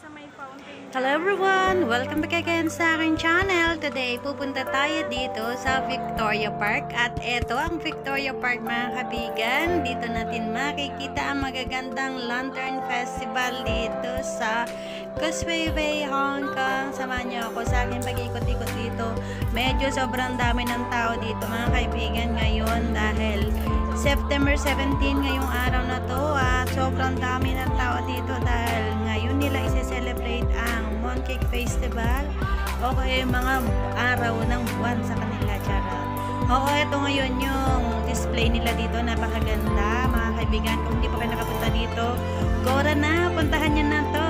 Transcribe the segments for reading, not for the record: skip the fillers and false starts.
sa may fountain. Hello everyone! Welcome back again sa aking channel. Today, pupunta tayo dito sa Victoria Park. At ito ang Victoria Park mga kabigan. Dito natin makikita ang magagandang Lantern Festival dito sa Causeway Bay, Hong Kong. Samahan niyo ako sa aking pag-ikot-ikot dito. Medyo sobrang dami ng tao dito mga kaibigan ngayon dahil September 17 ngayong araw na to at sobrang dami ng tao dito dahil ngayon nila isi-celebrate ang Mooncake Festival o kaya mga araw ng buwan sa kanila, charot. Oo, ito ngayon yung display nila dito, napakaganda mga kaibigan. Kung hindi pa kayo nakapunta dito, gora na, puntahan nyo na to.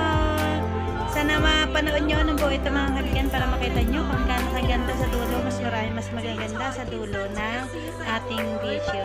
Sana mapanood nyo ng buo ito mga kaibigan para makita nyo kung gaano kaganda sa dulo. Mas marami, mas magaganda sa dulo ng ating video.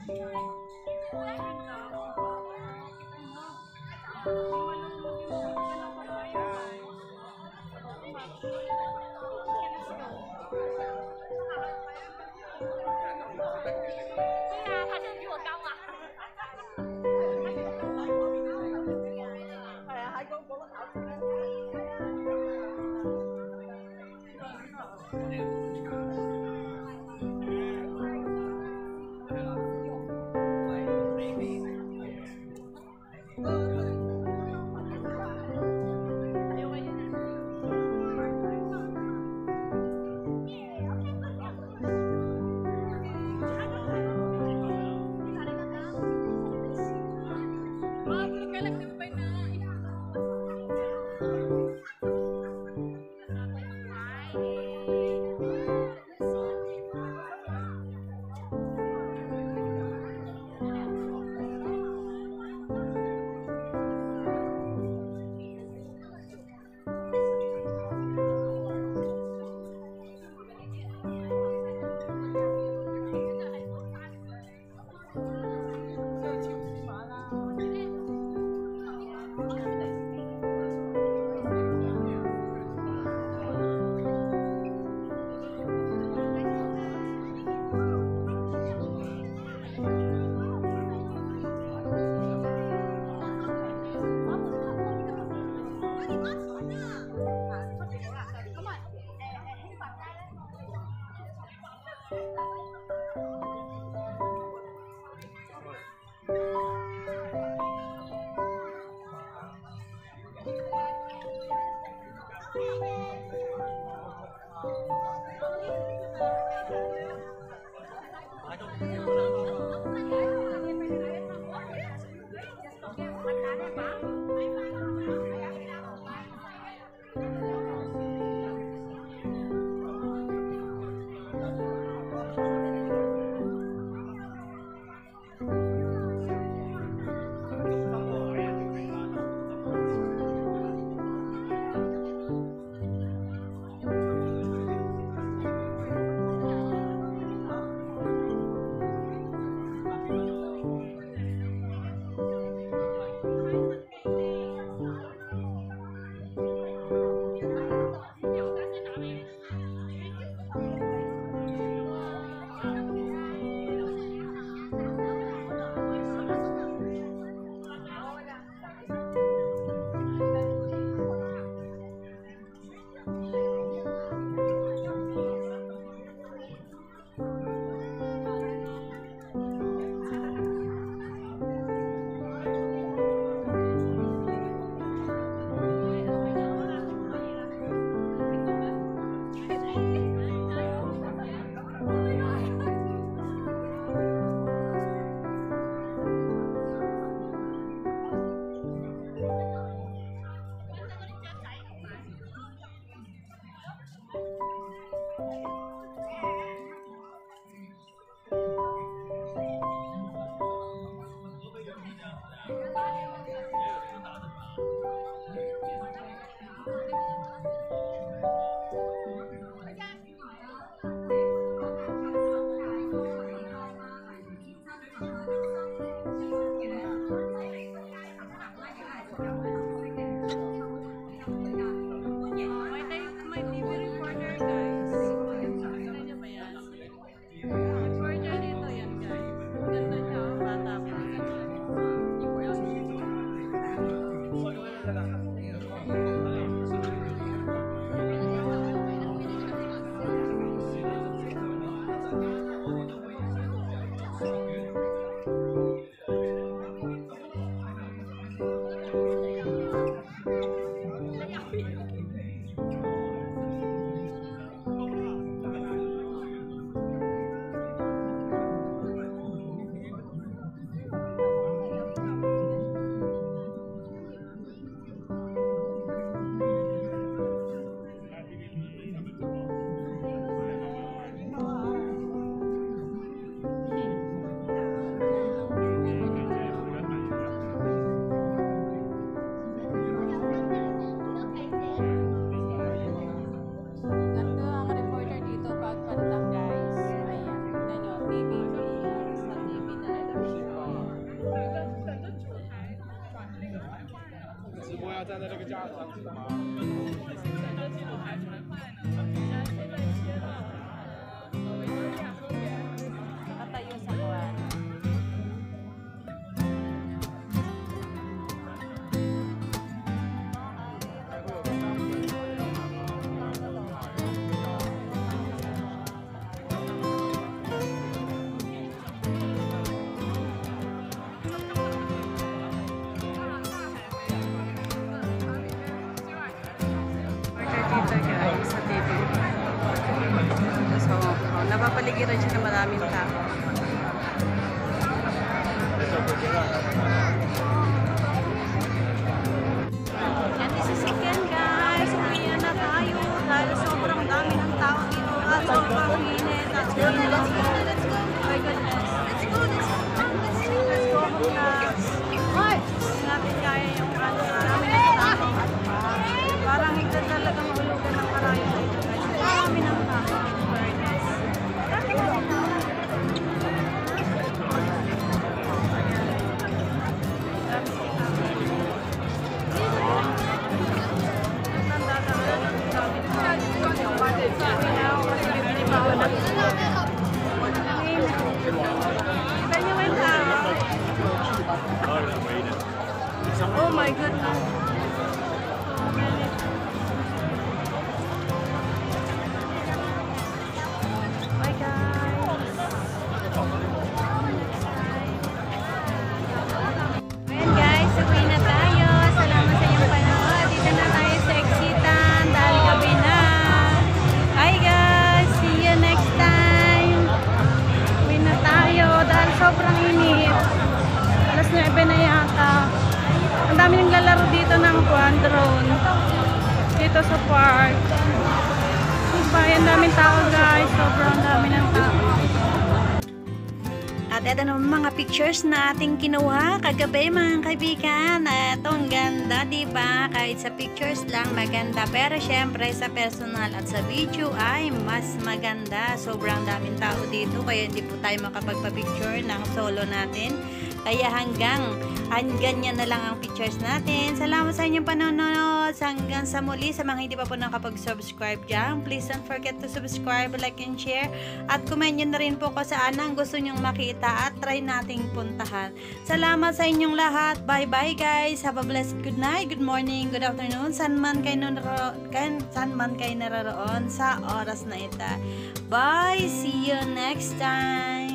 Baby. Patayo sa kuwan. Guys, sa TV. So, napapaligiran siya ng maraming tao. And this is again guys, uwi na tayo dahil sobrang dami ng tao dito at sobrang init at let's go. My goodness. Let's go home guys. Hindi natin kaya yung marami ng tao. Parang higda talaga mahulugan ng karayo dito guys. Marami ng tao. Very nice. Oh my goodness. So many. Bye guys. Ayan guys, uwi na tayo. Salamat sa inyong panood. Dito na tayo sa exitan dahil gabi na. Bye guys, see you next time. Uwi na tayo dahil sobrang init. Alas 9 na yata. Ang dami nang lalaro dito ng drone. Dito sa park. Ang daming tao guys. Sobrang dami ng tao. At eto naman mga pictures na ating kinuha kagabi mga kaibigan. Eto ang ganda, diba? Kahit sa pictures lang maganda. Pero syempre sa personal at sa video ay mas maganda. Sobrang daming tao dito. Kaya hindi po tayo makapagpa-picture ng solo natin. Kaya hanggang yan na lang ang pictures natin. Salamat sa inyong panonood. Hanggang sa muli. Sa mga hindi pa po nakapag-subscribe dyan, please don't forget to subscribe, like, and share. At comment nyo na rin po kung saan ang gusto nyong makita at try nating puntahan. Salamat sa inyong lahat. Bye-bye guys. Have a blessed good night, good morning, good afternoon. Saan man kayo naroon sa oras na ito. Bye! See you next time!